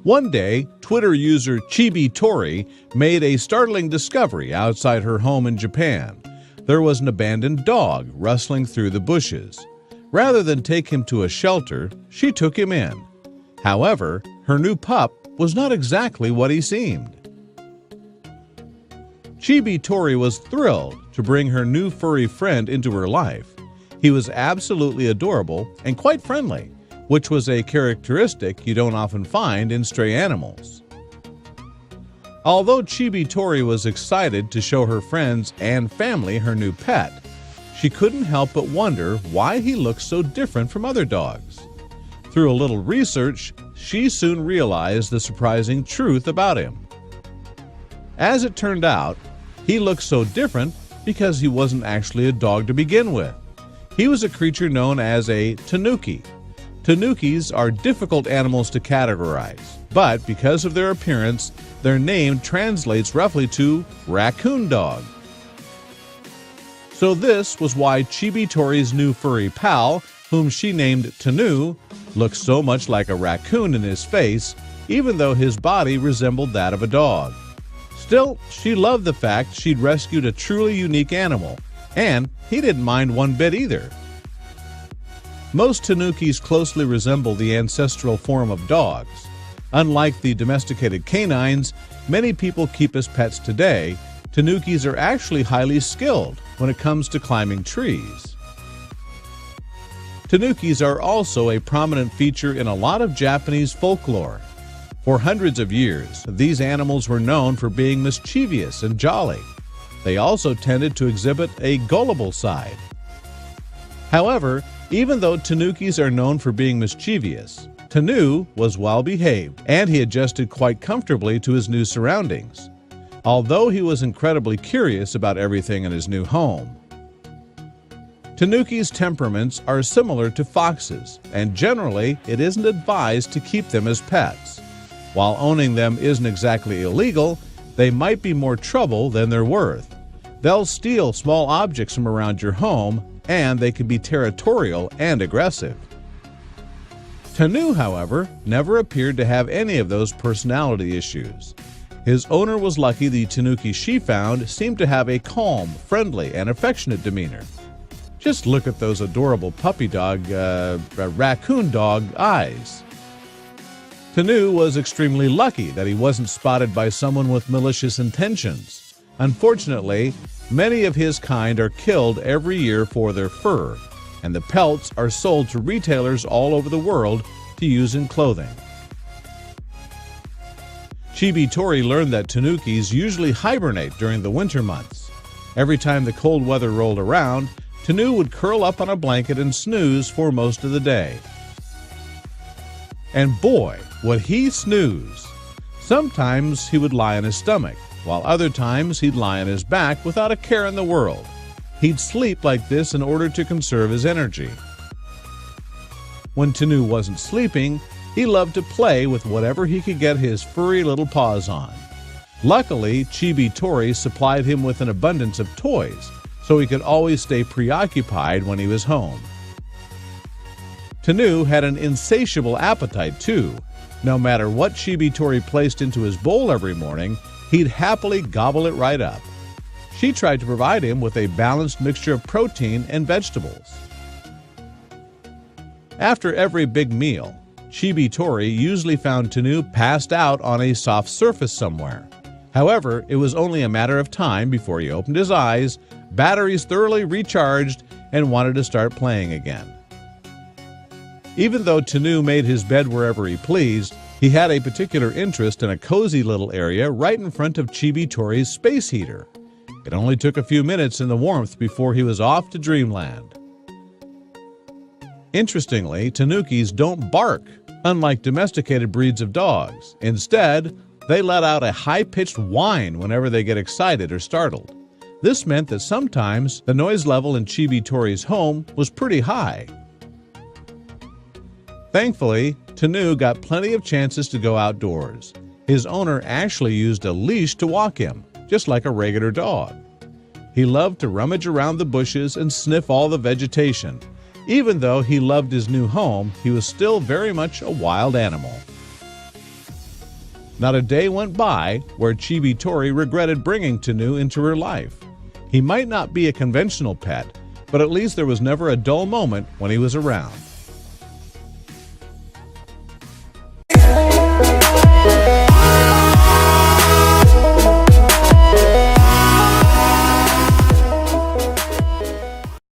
One day, Twitter user Chibi Tori made a startling discovery outside her home in Japan. There was an abandoned dog rustling through the bushes. Rather than take him to a shelter, she took him in. However, her new pup was not exactly what he seemed. Chibi Tori was thrilled to bring her new furry friend into her life. He was absolutely adorable and quite friendly, which was a characteristic you don't often find in stray animals. Although Chibi Tori was excited to show her friends and family her new pet, she couldn't help but wonder why he looked so different from other dogs. Through a little research, she soon realized the surprising truth about him. As it turned out, he looked so different because he wasn't actually a dog to begin with. He was a creature known as a tanuki. Tanukis are difficult animals to categorize, but because of their appearance, their name translates roughly to raccoon dog. So this was why Chibi Tori's new furry pal, whom she named Tanu, looked so much like a raccoon in his face, even though his body resembled that of a dog. Still, she loved the fact she'd rescued a truly unique animal, and he didn't mind one bit either. Most Tanukis closely resemble the ancestral form of dogs. Unlike the domesticated canines many people keep as pets today, Tanukis are actually highly skilled when it comes to climbing trees. Tanukis are also a prominent feature in a lot of Japanese folklore. For hundreds of years, these animals were known for being mischievous and jolly. They also tended to exhibit a gullible side. However, even though Tanukis are known for being mischievous, Tanu was well-behaved, and he adjusted quite comfortably to his new surroundings, although he was incredibly curious about everything in his new home. Tanukis' temperaments are similar to foxes, and generally it isn't advised to keep them as pets. While owning them isn't exactly illegal, they might be more trouble than they're worth. They'll steal small objects from around your home, and they can be territorial and aggressive. Tanu, however, never appeared to have any of those personality issues. His owner was lucky the Tanuki she found seemed to have a calm, friendly, and affectionate demeanor. Just look at those adorable raccoon dog eyes. Tanu was extremely lucky that he wasn't spotted by someone with malicious intentions. Unfortunately, many of his kind are killed every year for their fur, and the pelts are sold to retailers all over the world to use in clothing. Chibi Tori learned that Tanukis usually hibernate during the winter months. Every time the cold weather rolled around, Tanu would curl up on a blanket and snooze for most of the day. And boy, would he snooze! Sometimes he would lie on his stomach, while other times he'd lie on his back without a care in the world. He'd sleep like this in order to conserve his energy. When Tanu wasn't sleeping, he loved to play with whatever he could get his furry little paws on. Luckily, Chibi Tori supplied him with an abundance of toys, so he could always stay preoccupied when he was home. Tanu had an insatiable appetite too. No matter what Chibi Tori placed into his bowl every morning, he'd happily gobble it right up. She tried to provide him with a balanced mixture of protein and vegetables. After every big meal, Chibi Tori usually found Tanu passed out on a soft surface somewhere. However, it was only a matter of time before he opened his eyes, batteries thoroughly recharged, and wanted to start playing again. Even though Tanu made his bed wherever he pleased, he had a particular interest in a cozy little area right in front of Chibi Tori's space heater. It only took a few minutes in the warmth before he was off to dreamland. Interestingly, Tanukis don't bark, unlike domesticated breeds of dogs. Instead, they let out a high-pitched whine whenever they get excited or startled. This meant that sometimes the noise level in Chibi Tori's home was pretty high. Thankfully, Tanu got plenty of chances to go outdoors. His owner actually used a leash to walk him, just like a regular dog. He loved to rummage around the bushes and sniff all the vegetation. Even though he loved his new home, he was still very much a wild animal. Not a day went by where Chibi Tori regretted bringing Tenu into her life. He might not be a conventional pet, but at least there was never a dull moment when he was around.